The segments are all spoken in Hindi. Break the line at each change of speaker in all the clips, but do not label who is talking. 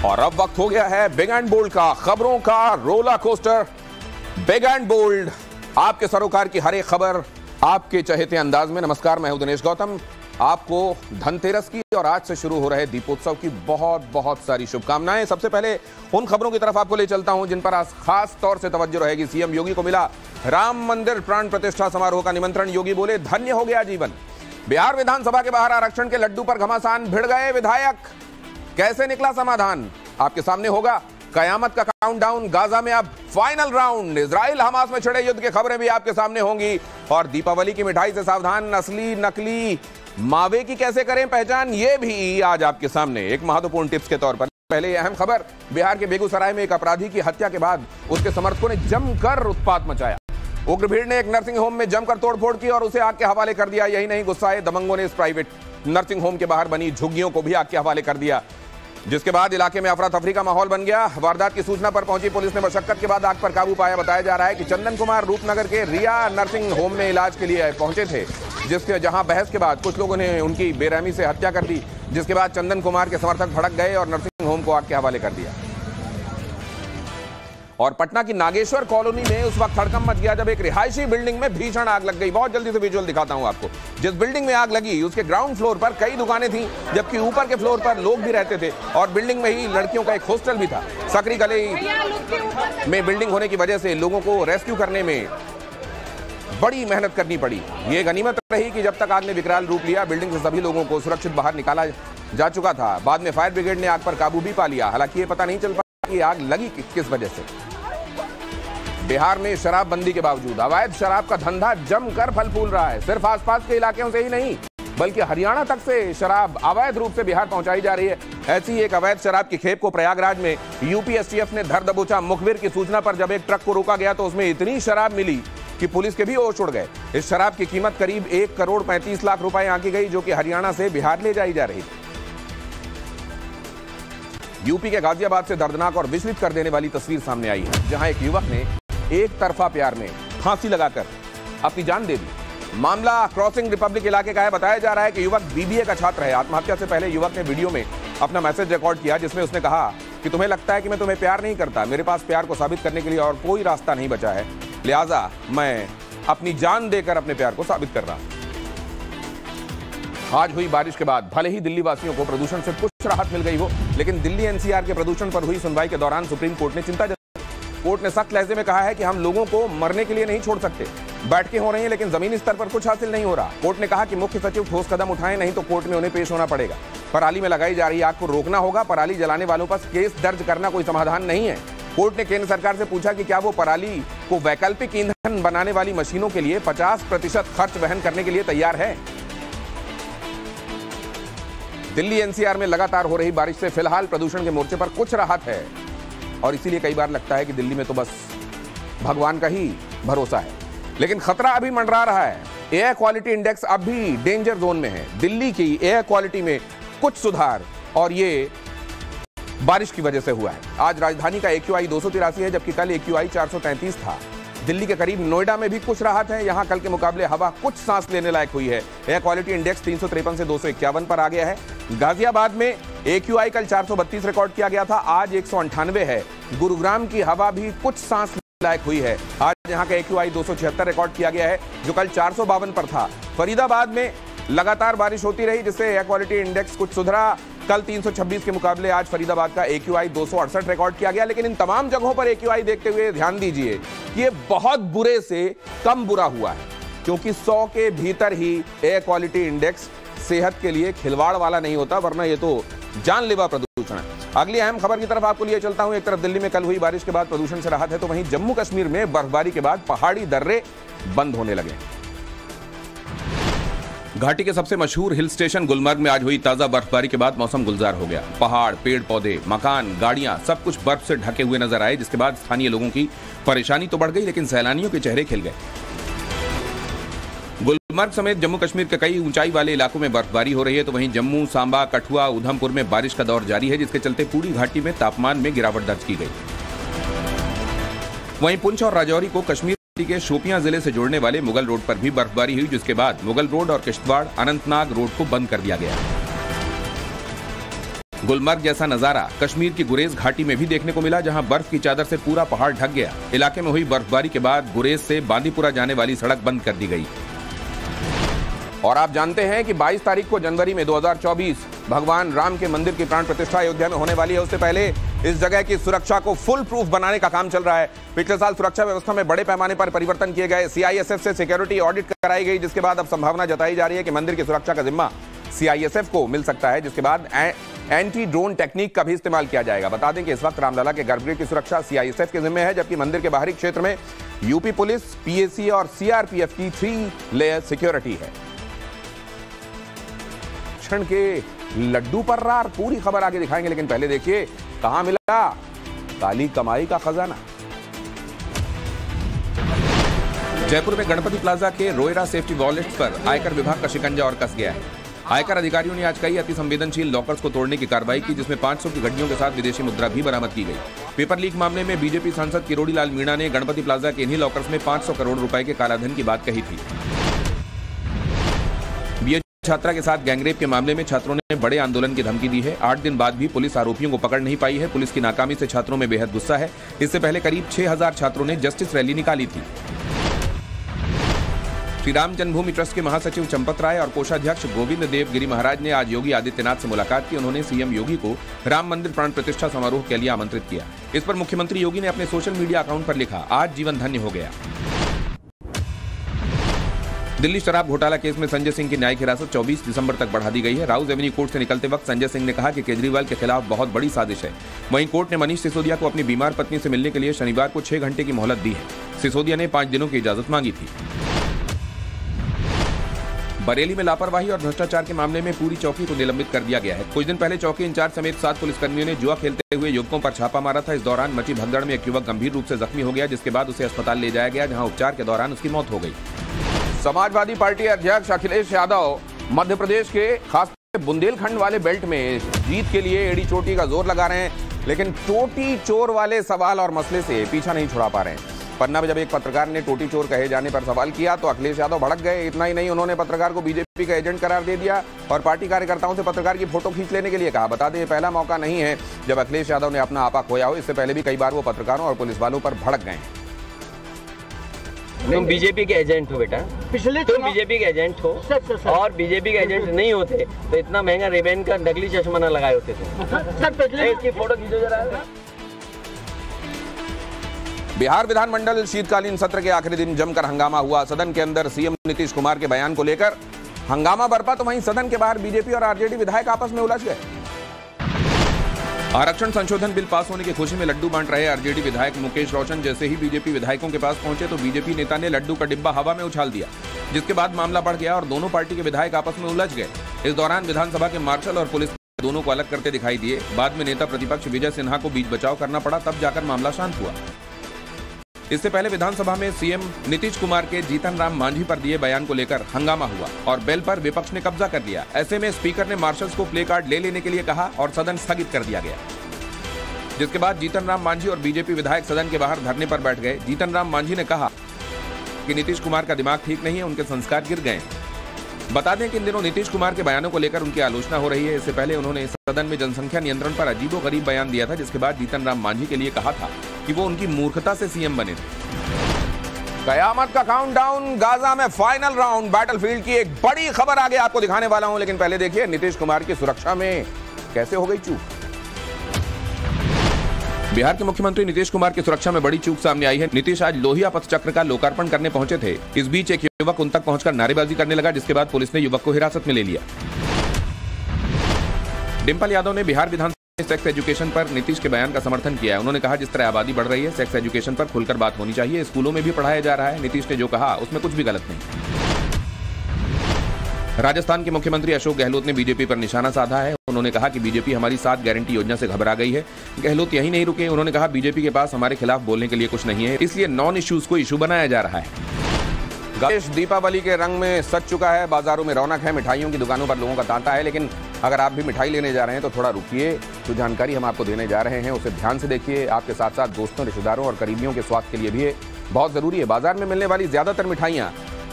और अब वक्त हो गया है बिग एंड बोल्ड का, खबरों का roller coaster. Big and bold, आपके सरोकार की हर एक खबर आपके चहेते अंदाज में। नमस्कार, मैं हूं दिनेश गौतम। आपको धनतेरस की और आज से शुरू हो रहे दीपोत्सव की बहुत बहुत सारी शुभकामनाएं। सबसे पहले उन खबरों की तरफ आपको ले चलता हूं जिन पर आज खास तौर से तवज्जो रहेगी। सीएम योगी को मिला राम मंदिर प्राण प्रतिष्ठा समारोह का निमंत्रण। योगी बोले, धन्य हो गया जीवन। बिहार विधानसभा के बाहर आरक्षण के लड्डू पर घमासान भिड़ गए विधायक। कैसे निकला समाधान, आपके सामने होगा। कयामत का काउंटडाउन, गाजा में अब फाइनल राउंड। इजराइल हमास में छिड़े युद्ध की खबरें भी आपके सामने होंगी। और दीपावली की मिठाई से सावधान, असली नकली मावे की कैसे करें पहचान, ये भी आज आपके सामने एक महत्वपूर्ण टिप्स के तौर पर। पहले अहम खबर, बिहार के बेगूसराय में एक अपराधी की हत्या के बाद उसके समर्थकों ने जमकर उत्पात मचाया। उग्र भीड़ ने एक नर्सिंग होम में जमकर तोड़फोड़ की और उसे आग के हवाले कर दिया। यही नहीं, गुस्साए दबंगों ने इस प्राइवेट नर्सिंग होम के बाहर बनी झुग्गियों को भी आग के हवाले कर दिया, जिसके बाद इलाके में अफरा तफरी का माहौल बन गया। वारदात की सूचना पर पहुंची पुलिस ने मशक्कत के बाद आग पर काबू पाया। बताया जा रहा है कि चंदन कुमार रूपनगर के रिया नर्सिंग होम में इलाज के लिए पहुंचे थे, जिसके जहां बहस के बाद कुछ लोगों ने उनकी बेरहमी से हत्या कर दी, जिसके बाद चंदन कुमार के समर्थक भड़क गए और नर्सिंग होम को आग के हवाले कर दिया। और पटना की नागेश्वर कॉलोनी में उस वक्त हड़कंप मच गया जब एक रिहायशी बिल्डिंग में भीषण आग लग गई। बहुत जल्दी से विजुअल दिखाता हूं आपको। जिस बिल्डिंग में आग लगी उसके ग्राउंड फ्लोर पर कई दुकानें थीं, जबकि ऊपर के फ्लोर पर लोग भी रहते थे और बिल्डिंग में ही लड़कियों का एक हॉस्टल भी था। सकरी गली में बिल्डिंग होने की वजह से लोगों को रेस्क्यू करने में बड़ी मेहनत करनी पड़ी। ये गनीमत रही कि जब तक आग ने विकराल रूप लिया, बिल्डिंग से सभी लोगों को सुरक्षित बाहर निकाला जा चुका था। बाद में फायर ब्रिगेड ने आग पर काबू भी पा लिया। हालांकि ये पता नहीं चल पाया कि आग लगी किस वजह से। बिहार में शराबबंदी के बावजूद अवैध शराब का धंधा जमकर फल फूल रहा है। सिर्फ आसपास के इलाकों से ही नहीं, बल्कि हरियाणा तक से शराब अवैध रूप से बिहार पहुंचाई जा रही है। ऐसी एक अवैध शराब की खेप को प्रयागराज में यूपी एसटीएफ ने धर दबोचा। मुखबिर की सूचना पर जब एक ट्रक को रोका गया तो उसमें इतनी शराब मिली कि पुलिस के भी होश उड़ गए। इस शराब की कीमत करीब 1 करोड़ 35 लाख रुपए आंकी गई, जो कि हरियाणा से बिहार ले जाई जा रही थी। यूपी के गाजियाबाद से दर्दनाक और विचलित कर देने वाली तस्वीर सामने आई है, जहां एक युवक ने एक तरफा प्यार में फांसी लगाकर अपनी जान दे दी। मामला क्रॉसिंग रिपब्लिक इलाके का है। बताया जा रहा है कि युवक बीबीए का छात्र है। आत्महत्या से पहले युवक ने वीडियो में अपना मैसेज रिकॉर्ड किया, जिसमें उसने कहा कि तुम्हें लगता है कि मैं तुम्हें प्यार नहीं करता, मेरे पास प्यार को साबित करने के लिए और कोई रास्ता नहीं बचा है, लिहाजा मैं अपनी जान देकर अपने प्यार को साबित कर रहा हूं। आज हुई बारिश के बाद भले ही दिल्ली वासियों को प्रदूषण से कुछ राहत मिल गई हो, लेकिन दिल्ली एनसीआर के प्रदूषण पर हुई सुनवाई के दौरान सुप्रीम कोर्ट ने चिंता जताई। कोर्ट ने सख्त लहजे में कहा है कि हम लोगों को मरने के लिए नहीं छोड़ सकते। बैठकें हो रही हैं लेकिन जमीनी स्तर पर कुछ हासिल नहीं हो रहा। कोर्ट ने कहा कि मुख्य सचिव ठोस कदम उठाएं, नहीं तो कोर्ट में उन्हें पेश होना पड़ेगा। पराली में लगाई जा रही आग को रोकना होगा। पराली जलाने वालों पर केस दर्ज करना कोई समाधान नहीं है। कोर्ट ने केंद्र सरकार से पूछा कि क्या वो पराली को वैकल्पिक ईंधन बनाने वाली मशीनों के लिए 50% खर्च वहन करने के लिए तैयार है। दिल्ली एनसीआर में लगातार हो रही बारिश से फिलहाल प्रदूषण के मोर्चे पर कुछ राहत है, और इसीलिए कई बार लगता है कि दिल्ली में तो बस भगवान का ही भरोसा है। लेकिन खतरा अभी मंडरा रहा है। एयर क्वालिटी इंडेक्स अब भी डेंजर जोन में है। दिल्ली की एयर क्वालिटी में कुछ सुधार, और ये बारिश की वजह से हुआ है। आज राजधानी का AQI 283 है, जबकि कल AQI 433 था। दिल्ली के करीब नोएडा में भी कुछ राहत है। यहां कल के मुकाबले हवा कुछ सांस लेने लायक हुई है। एयर क्वालिटी इंडेक्स 353 से 251 पर आ गया है। गाजियाबाद में AQI कल 432 रिकॉर्ड किया गया था, आज 198 है। गुरुग्राम की हवा भी कुछ सांस लायक हुई है। आज यहां का AQI 276 रिकॉर्ड किया गया है, जो कल 452 पर था। फरीदाबाद में लगातार बारिश होती रही, जिससे एयर क्वालिटी इंडेक्स कुछ सुधरा। कल 326 के मुकाबले आज फरीदाबाद का AQI 268 रिकॉर्ड किया गया। लेकिन इन तमाम जगहों पर AQI देखते हुए ध्यान दीजिए, ये बहुत बुरे से कम बुरा हुआ है, क्योंकि 100 के भीतर ही एयर क्वालिटी इंडेक्स सेहत के लिए खिलवाड़ वाला नहीं होता, वरना ये तो जानलेवा प्रदूषण है। अगली अहम खबर की तरफ आपको लिए चलता हूं। एक तरफ दिल्ली में कल हुई बारिश के बाद प्रदूषण से राहत है, तो वहीं जम्मू कश्मीर में बर्फबारी के बाद पहाड़ी दर्रे बंद होने लगे। घाटी के सबसे मशहूर हिल स्टेशन गुलमर्ग में आज हुई ताजा बर्फबारी के बाद मौसम गुलजार हो गया। पहाड़, पेड़ पौधे, मकान, गाड़ियां सब कुछ बर्फ से ढके हुए नजर आए, जिसके बाद स्थानीय लोगों की परेशानी तो बढ़ गई, लेकिन सैलानियों के चेहरे खिल गए। गुलमर्ग समेत जम्मू कश्मीर के कई ऊंचाई वाले इलाकों में बर्फबारी हो रही है, तो वहीं जम्मू, सांबा, कठुआ, उधमपुर में बारिश का दौर जारी है, जिसके चलते पूरी घाटी में तापमान में गिरावट दर्ज की गई। वहीं पुंछ और राजौरी को कश्मीर के शोपियां जिले से जोड़ने वाले मुगल रोड पर भी बर्फबारी हुई, जिसके बाद मुगल रोड और किश्तवाड़ अनंतनाग रोड को बंद कर दिया गया। गुलमर्ग जैसा नजारा कश्मीर की गुरेज घाटी में भी देखने को मिला, जहां बर्फ की चादर से पूरा पहाड़ ढक गया। इलाके में हुई बर्फबारी के बाद गुरेज से बांदीपुरा जाने वाली सड़क बंद कर दी गई। और आप जानते हैं कि 22 तारीख को जनवरी में 2024 भगवान राम के मंदिर की प्राण प्रतिष्ठा अयोध्या में होने वाली है। उससे पहले इस जगह की सुरक्षा को फुल प्रूफ बनाने का काम चल रहा है। पिछले साल सुरक्षा व्यवस्था में बड़े पैमाने पर परिवर्तन किए गए। सीआईएसएफ से सिक्योरिटी ऑडिट कराई गई, जिसके बाद अब संभावना जताई जा रही है कि मंदिर की सुरक्षा का जिम्मा सीआईएसएफ को मिल सकता है, जिसके बाद एंटी ड्रोन टेक्निक का भी इस्तेमाल किया जाएगा। बता दें कि इस वक्त रामलला के गर्भगृह की सुरक्षा सीआईएसएफ के जिम्मे है, जबकि मंदिर के बाहरी क्षेत्र में यूपी पुलिस, पीएसी और सीआरपीएफ की 3 लेयर सिक्योरिटी है। क्षण के लड्डू पर रार पूरी खबर आगे दिखाएंगे, लेकिन पहले देखिए कहां मिला काली कमाई का खजाना। जयपुर में गणपति प्लाजा के रोयरा सेफ्टी वॉलेट पर आयकर विभाग का शिकंजा और कस गया है। आयकर अधिकारियों ने आज कई अति संवेदनशील लॉकर्स को तोड़ने की कार्रवाई की, जिसमें 500 की घड़ियों के साथ विदेशी मुद्रा भी बरामद की गई। पेपर लीक मामले में बीजेपी सांसद किरोड़ी लाल मीणा ने गणपति प्लाजा के इन्हीं लॉकर्स में 500 करोड़ रुपए के कालाधन की बात कही थी। छात्रा के साथ गैंगरेप के मामले में छात्रों ने बड़े आंदोलन की धमकी दी है। 8 दिन बाद भी पुलिस आरोपियों को पकड़ नहीं पाई है। पुलिस की नाकामी से छात्रों में बेहद गुस्सा है। इससे पहले करीब 6000 छात्रों ने जस्टिस रैली निकाली थी। श्री राम जन्मभूमि ट्रस्ट के महासचिव चंपत राय और कोषाध्यक्ष गोविंद देव गिरी महाराज ने आज योगी आदित्यनाथ से मुलाकात की। उन्होंने सीएम योगी को राम मंदिर प्राण प्रतिष्ठा समारोह के लिए आमंत्रित किया। इस पर मुख्यमंत्री योगी ने अपने सोशल मीडिया अकाउंट पर लिखा, आज जीवन धन्य हो गया। दिल्ली शराब घोटाला केस में संजय सिंह की न्यायिक हिरासत 24 दिसंबर तक बढ़ा दी गई है। राउज एवेन्यू कोर्ट से निकलते वक्त संजय सिंह ने कहा कि केजरीवाल के खिलाफ बहुत बड़ी साजिश है। वहीं कोर्ट ने मनीष सिसोदिया को अपनी बीमार पत्नी से मिलने के लिए शनिवार को 6 घंटे की मोहलत दी है। सिसोदिया ने 5 दिनों की इजाजत मांगी थी। बरेली में लापरवाही और भ्रष्टाचार के मामले में पूरी चौकी को निलंबित कर दिया गया है। कुछ दिन पहले चौकी इंचार्ज समेत 7 पुलिसकर्मियों ने जुआ खेलते हुए युवकों पर छापा मारा था। इस दौरान मची भगदड़ में एक युवक गंभीर रूप से जख्मी हो गया, जिसके बाद उसे अस्पताल ले जाया गया, जहां उपचार के दौरान उसकी मौत हो गई। समाजवादी पार्टी अध्यक्ष अखिलेश यादव मध्य प्रदेश के खासकर बुंदेलखंड वाले बेल्ट में जीत के लिए एड़ी चोटी का जोर लगा रहे हैं, लेकिन टोटी चोर वाले सवाल और मसले से पीछा नहीं छुड़ा पा रहे हैं। पन्ना में जब एक पत्रकार ने टोटी चोर कहे जाने पर सवाल किया तो अखिलेश यादव भड़क गए। इतना ही नहीं, उन्होंने पत्रकार को बीजेपी का एजेंट करार दे दिया और पार्टी कार्यकर्ताओं से पत्रकार की फोटो खींच लेने के लिए कहा। बता दें, पहला मौका नहीं है जब अखिलेश यादव ने अपना आपा खोया हो। इससे पहले भी कई बार वो पत्रकारों और पुलिस वालों पर भड़क गए।
तुम बीजेपी के एजेंट हो बेटा, तुम बीजेपी के एजेंट हो और बीजेपी के एजेंट नहीं होते तो इतना महंगा रेबेन का नकली चश्मा न लगाए होते थे। इसकी फोटो खींचो जरा।
बिहार विधानमंडल शीतकालीन सत्र के आखिरी दिन जमकर हंगामा हुआ। सदन के अंदर सीएम नीतीश कुमार के बयान को लेकर हंगामा बरपा, तो वहीं सदन के बाहर बीजेपी और आरजेडी विधायक आपस में उलझ गए। आरक्षण संशोधन बिल पास होने की खुशी में लड्डू बांट रहे आरजेडी विधायक मुकेश रोशन जैसे ही बीजेपी विधायकों के पास पहुंचे तो बीजेपी नेता ने लड्डू का डिब्बा हवा में उछाल दिया, जिसके बाद मामला बढ़ गया और दोनों पार्टी के विधायक आपस में उलझ गए। इस दौरान विधानसभा के मार्शल और पुलिस दोनों को अलग करते दिखाई दिए। बाद में नेता प्रतिपक्ष विजय सिन्हा को बीच बचाव करना पड़ा, तब जाकर मामला शांत हुआ। इससे पहले विधानसभा में सीएम नीतीश कुमार के जीतन राम मांझी पर दिए बयान को लेकर हंगामा हुआ और बेल पर विपक्ष ने कब्जा कर लिया। ऐसे में स्पीकर ने मार्शल्स को प्ले कार्ड ले लेने के लिए कहा और सदन स्थगित कर दिया गया, जिसके बाद जीतन राम मांझी और बीजेपी विधायक सदन के बाहर धरने पर बैठ गए। जीतन राम मांझी ने कहा कि नीतीश कुमार का दिमाग ठीक नहीं है, उनके संस्कार गिर गए। बता दें कि इन दिनों नीतीश कुमार के बयानों को लेकर उनकी आलोचना हो रही है। इससे पहले उन्होंने सदन में जनसंख्या नियंत्रण पर अजीबोगरीब बयान दिया था, जिसके बाद जीतन राम मांझी के लिए कहा था कि वो उनकी मूर्खता से सीएम बने थे। कयामत का काउंटडाउन, गाजा में फाइनल राउंड, बैटलफील्ड की एक बड़ी खबर आगे आपको दिखाने वाला हूं, लेकिन पहले देखिए नीतीश कुमार की सुरक्षा में कैसे हो गई चूक। बिहार के मुख्यमंत्री नीतीश कुमार की सुरक्षा में बड़ी चूक सामने आई है। नीतीश आज लोहिया पथ चक्र का लोकार्पण करने पहुंचे थे। इस बीच एक युवक उन तक पहुंचकर नारेबाजी करने लगा, जिसके बाद पुलिस ने युवक को हिरासत में ले लिया। डिंपल यादव ने बिहार विधानसभा में सेक्स एजुकेशन पर नीतीश के बयान का समर्थन किया है। उन्होंने कहा, जिस तरह आबादी बढ़ रही है, सेक्स एजुकेशन पर खुलकर बात होनी चाहिए। स्कूलों में भी पढ़ाया जा रहा है। नीतीश ने जो कहा उसमें कुछ भी गलत नहीं। राजस्थान के मुख्यमंत्री अशोक गहलोत ने बीजेपी पर निशाना साधा है। उन्होंने कहा कि बीजेपी हमारी 7 गारंटी योजना से घबरा गई है। गहलोत यही नहीं रुके, उन्होंने कहा बीजेपी के पास हमारे खिलाफ बोलने के लिए कुछ नहीं है, इसलिए नॉन इश्यूज को इशू बनाया जा रहा है। गणेश दीपावली के रंग में सज चुका है। बाजारों में रौनक है, मिठाइयों की दुकानों पर लोगों का तांता है। लेकिन अगर आप भी मिठाई लेने जा रहे हैं तो थोड़ा रुकिए। जो जानकारी हम आपको देने जा रहे हैं उसे ध्यान से देखिए। आपके साथ साथ दोस्तों, रिश्तेदारों और करीबियों के स्वास्थ्य के लिए भी बहुत जरूरी है। बाजार में मिलने वाली ज्यादातर मिठाइयां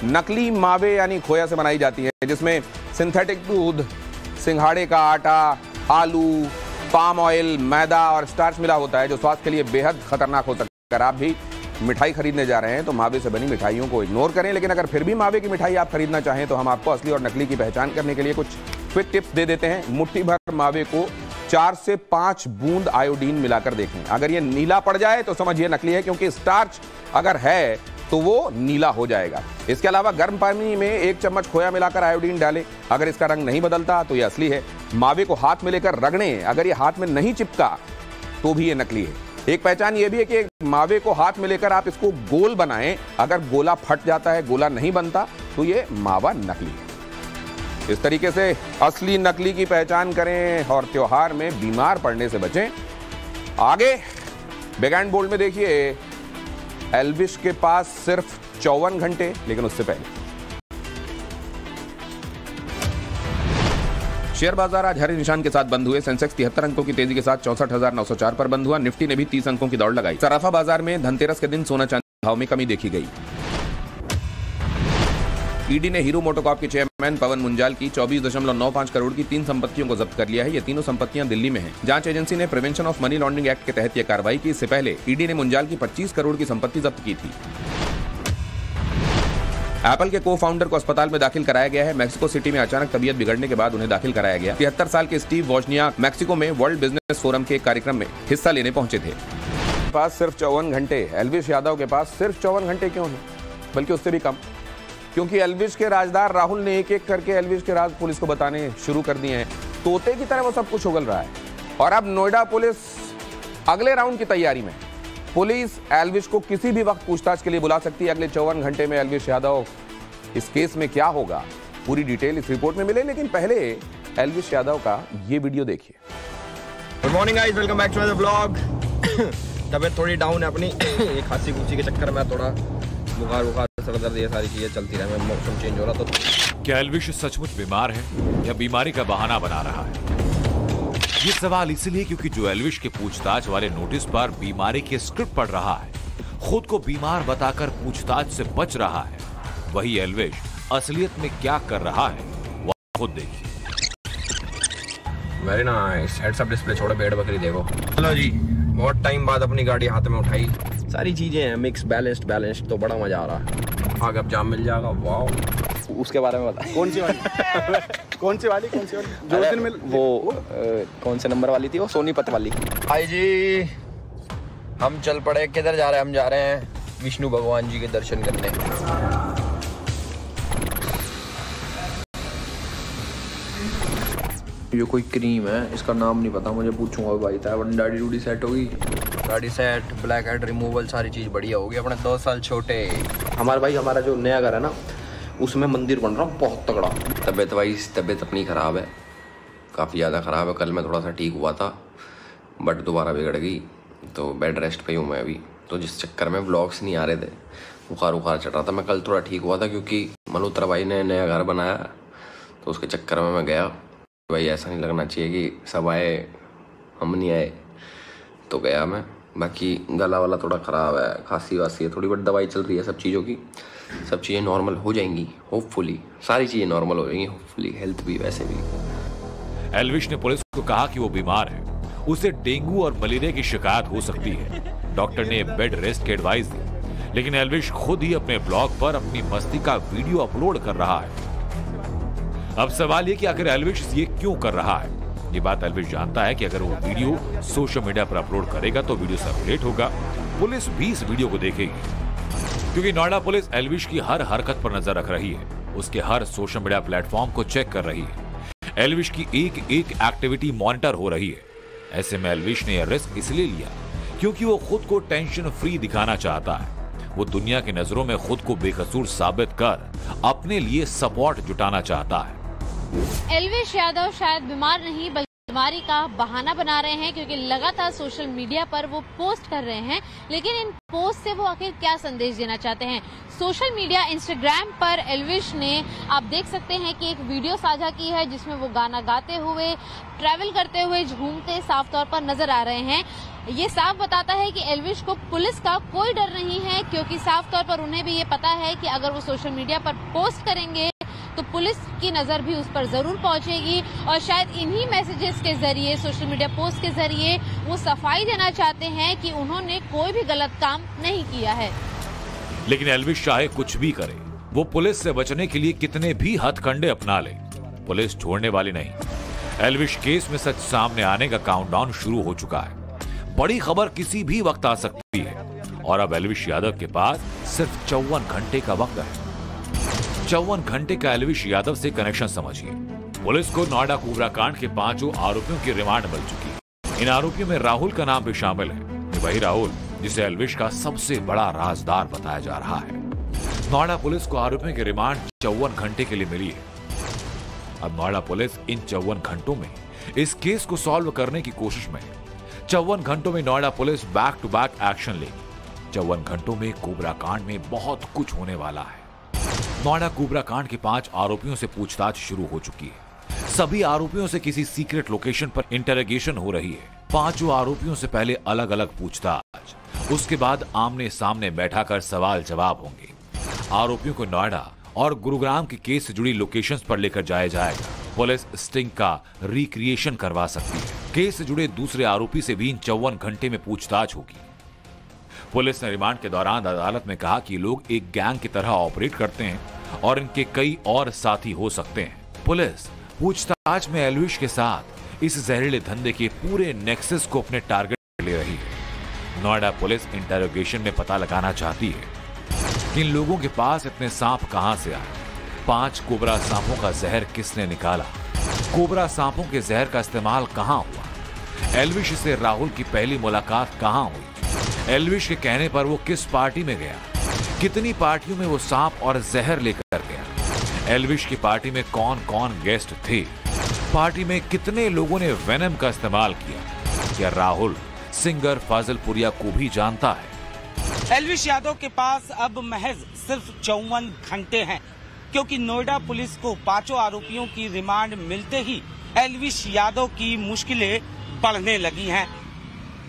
नकली मावे यानी खोया से बनाई जाती है, जिसमें सिंथेटिक दूध, सिंघाड़े का आटा, आलू, पाम ऑयल, मैदा और स्टार्च मिला होता है, जो स्वास्थ्य के लिए बेहद खतरनाक हो सकता है। अगर आप भी मिठाई खरीदने जा रहे हैं तो मावे से बनी मिठाइयों को इग्नोर करें। लेकिन अगर फिर भी मावे की मिठाई आप खरीदना चाहें तो हम आपको असली और नकली की पहचान करने के लिए कुछ क्विक टिप्स दे देते हैं। मुट्ठी भर मावे को 4 से 5 बूंद आयोडीन मिलाकर देखें। अगर ये नीला पड़ जाए तो समझिए नकली है, क्योंकि स्टार्च अगर है तो वो नीला हो जाएगा। इसके अलावा गर्म पानी में 1 चम्मच खोया मिलाकर आयोडीन डालें। अगर इसका रंग नहीं बदलता तो ये असली है। मावे को हाथ में लेकर रगड़ें, अगर ये हाथ में नहीं चिपका तो भी ये नकली है। एक पहचान ये भी है कि मावे को हाथ में लेकर आप इसको गोल बनाएं, अगर गोला फट जाता है, गोला नहीं बनता, तो ये मावा नकली है। इस तरीके से असली नकली की पहचान करें और त्योहार में बीमार पड़ने से बचें। आगे बिग एंड बोल्ड में देखिए, एल्विश के पास सिर्फ 54 घंटे, लेकिन उससे पहले शेयर बाजार आज हरे निशान के साथ बंद हुए। सेंसेक्स 73 अंकों की तेजी के साथ 64,904 पर बंद हुआ। निफ्टी ने भी 30 अंकों की दौड़ लगाई। सराफा बाजार में धनतेरस के दिन सोना चांदी भाव में कमी देखी गई। ईडी ने हीरो मोटोकॉर्प के चेयरमैन पवन मुंजाल की 24.95 करोड़ की 3 संपत्तियों को जब्त कर लिया है। ये तीनों संपत्तियां दिल्ली में हैं। जांच एजेंसी ने prevention of money laundering act के तहत यह कार्रवाई की। इससे पहले ईडी ने मुंजाल की 25 करोड़ की संपत्ति जब्त की थी। एप्पल के को फाउंडर को अस्पताल में दाखिल कराया गया है। मैक्सिको सिटी में अचानक तबीयत बिगड़ने के बाद उन्हें दाखिल कराया गया। 73 साल के स्टीव वॉजनियाक मैक्सिको में वर्ल्ड बिजनेस फोरम के कार्यक्रम में हिस्सा लेने पहुंचे थे। पास सिर्फ 54 घंटे। एल्विश यादव के पास सिर्फ 54 घंटे क्यों है, बल्कि उससे भी कम, क्योंकि एल्विश के राजदार राहुल ने एक एक करके एल्विश के राज पुलिस को बताने शुरू कर दिए हैं। तोते की तरह वो सब कुछ उगल रहा है। और अब नोएडा पुलिस अगले राउंड की तैयारी में। पुलिस एल्विश को किसी भी वक्त पूछताछ के लिए बुला सकती है। अगले 54 घंटे में एल्विश यादव इस केस में क्या होगा, पूरी डिटेल इस रिपोर्ट में मिले। लेकिन पहले एल्विश यादव का ये वीडियो देखिए।
Good morning guys, welcome back to my blog. तबीयत थोड़ी डाउन है अपनी। एक खांसी खुशी के चक्कर में थोड़ा बुखार सर दर्द, ये सारी चीजें चलती रहे। मौसम चेंज हो रहा तो
क्या एल्विश सचमुच बीमार है या बीमारी का बहाना बना रहा है? ये सवाल इसलिए क्योंकि जो एल्विश के पूछताछ वाले नोटिस पर बीमारी की स्क्रिप्ट पढ़ रहा है, खुद को बीमार बताकर पूछताछ से बच रहा है, वही एल्विश असलियत में क्या कर रहा है वह खुद देखिए।
Very nice. Heads up display छोड़ो, भेड़ बकरी देखो। चलो जी, बहुत टाइम बाद अपनी गाड़ी हाथ में उठाई। सारी चीजें हैं मिक्स, बैलेंस्ड, तो बड़ा मजा आ रहा है। आगे अब जाम मिल जाएगा। वाह, उसके बारे में बता।
कौन सी वाली? कौन सी वाली? जो दिन मिल
वो कौन से नंबर वाली थी? वो सोनीपत वाली। भाई जी, हम चल पड़े। किधर जा रहे हैं? हम जा रहे हैं विष्णु भगवान जी के दर्शन करने। ये कोई क्रीम है, इसका नाम नहीं पता मुझे, पूछूंगा भाई था। गाड़ी रूडी सेट होगी, गाड़ी सेट, ब्लैक हेड रिमूवल, सारी चीज बढ़िया होगी। अपने 2 साल छोटे। हमारा जो नया घर है ना, उसमें मंदिर बन रहा बहुत तगड़ा। तबीयत अपनी ख़राब है, काफ़ी ज़्यादा ख़राब है। कल मैं थोड़ा सा ठीक हुआ था, बट दोबारा बिगड़ गई, तो बेड रेस्ट पे हूँ मैं अभी। तो जिस चक्कर में व्लॉग्स नहीं आ रहे थे, बुखार चढ़ रहा था। मैं कल थोड़ा ठीक हुआ था क्योंकि मल्होत्रा भाई ने नया घर बनाया, तो उसके चक्कर में मैं गया। भाई ऐसा नहीं लगना चाहिए कि सब आए हम नहीं आए, तो गया मैं। बाकी गला वाला थोड़ा ख़राब है, खांसी वासी है थोड़ी, बट दवाई चल रही है सब चीज़ों की। सब चीज़ें नॉर्मल हो जाएंगी होपफुली, सारी चीज़ें नॉर्मल हो जाएंगी होपफुली, हेल्थ भी वैसे भी।
एल्विश ने पुलिस को कहा कि वो बीमार है, उसे डेंगू और मलेरिया की शिकायत हो सकती है। डॉक्टर ने बेड रेस्ट की एडवाइस दी, लेकिन एल्विश खुद ही अपने ब्लॉग पर अपनी मस्ती का वीडियो अपलोड कर रहा है। अब सवाल ये कि आखिर एल्विश ये क्यों कर रहा है? ये बात एल्विश जानता है कि अगर वो वीडियो सोशल मीडिया पर अपलोड करेगा तो वीडियो सर्कुलेट होगा, पुलिस भी इस वीडियो को देखेगी। क्योंकि नोएडा पुलिस एल्विश की हर हरकत पर नजर रख रही है, उसके हर सोशल मीडिया प्लेटफॉर्म को चेक कर रही है, एल्विश की एक एक एक्टिविटी मॉनिटर हो रही है। ऐसे में एल्विश ने यह रिस्क इसलिए लिया क्योंकि वो खुद को टेंशन फ्री दिखाना चाहता है। वो दुनिया की नजरों में खुद को बेकसूर साबित कर अपने लिए सपोर्ट जुटाना चाहता है।
एल्विश यादव शायद बीमार नहीं बल्कि बीमारी का बहाना बना रहे हैं, क्योंकि लगातार सोशल मीडिया पर वो पोस्ट कर रहे हैं। लेकिन इन पोस्ट से वो आखिर क्या संदेश देना चाहते हैं? सोशल मीडिया इंस्टाग्राम पर एल्विश ने, आप देख सकते हैं कि एक वीडियो साझा की है जिसमें वो गाना गाते हुए, ट्रैवल करते हुए, झूमते साफ तौर पर नजर आ रहे हैं। ये साफ बताता है कि एल्विश को पुलिस का कोई डर नहीं है, क्योंकि साफ तौर पर उन्हें भी ये पता है कि अगर वो सोशल मीडिया पर पोस्ट करेंगे तो पुलिस की नजर भी उस पर जरूर पहुंचेगी और शायद इन्हीं मैसेजेस के जरिए, सोशल मीडिया पोस्ट के जरिए वो सफाई देना चाहते हैं कि उन्होंने कोई भी गलत काम नहीं किया है।
लेकिन एल्विश चाहे कुछ भी करे, वो पुलिस से बचने के लिए कितने भी हथकंडे अपना ले, पुलिस छोड़ने वाली नहीं। एल्विश केस में सच सामने आने का काउंटडाउन शुरू हो चुका है। बड़ी खबर किसी भी वक्त आ सकती है और अब एल्विश यादव के पास सिर्फ 54 घंटे का वक्त है। 54 घंटे का एल्विश यादव से कनेक्शन समझिए। पुलिस को नोएडा कोबरा कांड के 5 आरोपियों की रिमांड मिल चुकी है। इन आरोपियों में राहुल का नाम भी शामिल है, वही राहुल जिसे एल्विश का सबसे बड़ा राजदार बताया जा रहा है। नोएडा पुलिस को आरोपियों की रिमांड 54 घंटे के लिए मिली है। अब नोएडा पुलिस इन 54 घंटों में इस केस को सॉल्व करने की कोशिश में है। 54 घंटों में Noida police back to back action लेगी। 54 घंटों में कोबरा कांड में बहुत कुछ होने वाला है। नोएडा कोबरा कांड के 5 आरोपियों से पूछताछ शुरू हो चुकी है। सभी आरोपियों से किसी सीक्रेट लोकेशन पर इंटरोगेशन हो रही है। 5 आरोपियों से पहले अलग अलग पूछताछ, उसके बाद आमने सामने बैठाकर सवाल जवाब होंगे। आरोपियों को नोएडा और गुरुग्राम के केस से जुड़ी लोकेशंस पर लेकर जाया जाएगा। पुलिस स्टिंग का रिक्रिएशन करवा सकती है। केस से जुड़े दूसरे आरोपी से भी इन 54 घंटे में पूछताछ होगी। पुलिस ने रिमांड के दौरान अदालत में कहा कि लोग एक गैंग की तरह ऑपरेट करते हैं और इनके कई और साथी हो सकते हैं। पुलिस पूछताछ में एल्विश के साथ इस जहरीले धंधे के पूरे नेक्सस को अपने टारगेट ले रही है। नोएडा पुलिस इंटरोगेशन में पता लगाना चाहती है कि इन लोगों के पास इतने सांप कहां से आए, 5 कोबरा सांपों का जहर किसने निकाला, कोबरा सांपों के जहर का इस्तेमाल कहां हुआ, एल्विश से राहुल की पहली मुलाकात कहां हुई, एल्विश के कहने पर वो किस पार्टी में गया, कितनी पार्टियों में वो सांप और जहर लेकर गया, एल्विश की पार्टी में कौन कौन गेस्ट थे, पार्टी में कितने लोगों ने वेनम का इस्तेमाल किया, क्या राहुल सिंगर फाजिलपुरिया को भी जानता है।
एल्विश यादव के पास अब महज सिर्फ 54 घंटे हैं, क्योंकि नोएडा पुलिस को 5 आरोपियों की रिमांड मिलते ही एल्विश यादव की मुश्किलें बढ़ने लगी हैं।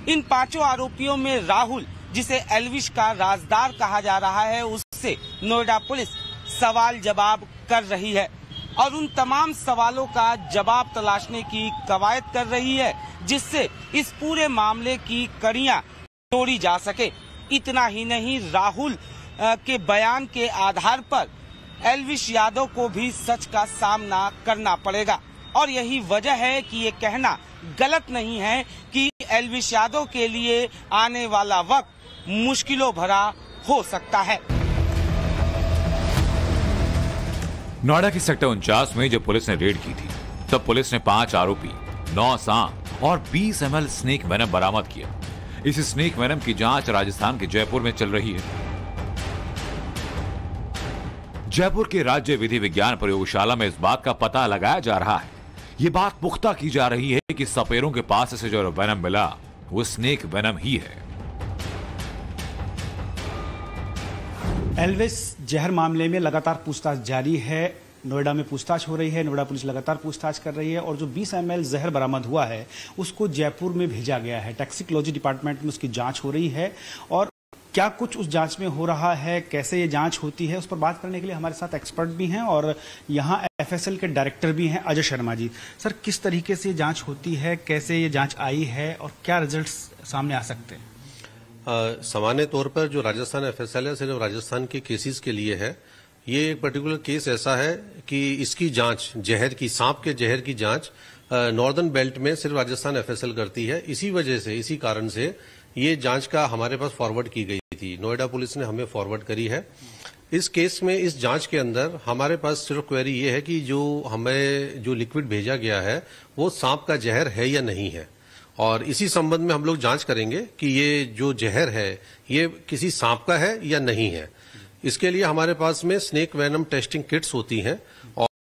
इन 5 आरोपियों में राहुल, जिसे एल्विश का राजदार कहा जा रहा है, उससे नोएडा पुलिस सवाल जवाब कर रही है और उन तमाम सवालों का जवाब तलाशने की कवायद कर रही है, जिससे इस पूरे मामले की कड़ियां तोड़ी जा सके। इतना ही नहीं, राहुल के बयान के आधार पर एल्विश यादव को भी सच का सामना करना पड़ेगा और यही वजह है कि ये कहना गलत नहीं है कि एल्विश यादव के लिए आने वाला वक्त मुश्किलों भरा हो सकता है।
नोएडा की सेक्टर 49 में जब पुलिस ने रेड की थी, तब पुलिस ने 5 आरोपी, 9 सांप और 20 ml स्नेक वेनम बरामद किया। इस स्नेक वेनम की जांच राजस्थान के जयपुर में चल रही है। जयपुर के राज्य विधि विज्ञान प्रयोगशाला में इस बात का पता लगाया जा रहा है, ये बात पुख्ता की जा रही है कि सपेरों के पास से जो वेनम मिला वो स्नेक वेनम ही है।
एल्विश जहर मामले में लगातार पूछताछ जारी है। नोएडा में पूछताछ हो रही है, नोएडा पुलिस लगातार पूछताछ कर रही है और जो 20 ml जहर बरामद हुआ है उसको जयपुर में भेजा गया है। टैक्सिकोलॉजी डिपार्टमेंट में उसकी जांच हो रही है और क्या कुछ उस जांच में हो रहा है, कैसे ये जांच होती है, उस पर बात करने के लिए हमारे साथ एक्सपर्ट भी हैं और यहाँ FSL के डायरेक्टर भी हैं अजय शर्मा जी। सर, किस तरीके से जांच होती है, कैसे ये जांच आई है और क्या रिजल्ट्स सामने आ सकते हैं?
सामान्य तौर पर जो राजस्थान FSL है सिर्फ राजस्थान के केसेस के लिए है। ये एक पर्टिकुलर केस ऐसा है कि इसकी जांच, जहर की, सांप के जहर की जांच नॉर्दर्न बेल्ट में सिर्फ राजस्थान FSL करती है। इसी वजह से, इसी कारण से ये जांच का हमारे पास फॉरवर्ड की गई थी। नोएडा पुलिस ने हमें फॉरवर्ड करी है। इस केस में, इस जांच के अंदर हमारे पास सिर्फ क्वेरी ये है कि जो हमें जो लिक्विड भेजा गया है वो सांप का जहर है या नहीं है, और इसी संबंध में हम लोग जांच करेंगे कि ये जो जहर है ये किसी सांप का है या नहीं है। इसके लिए हमारे पास में स्नेक वेनम टेस्टिंग किट्स होती हैं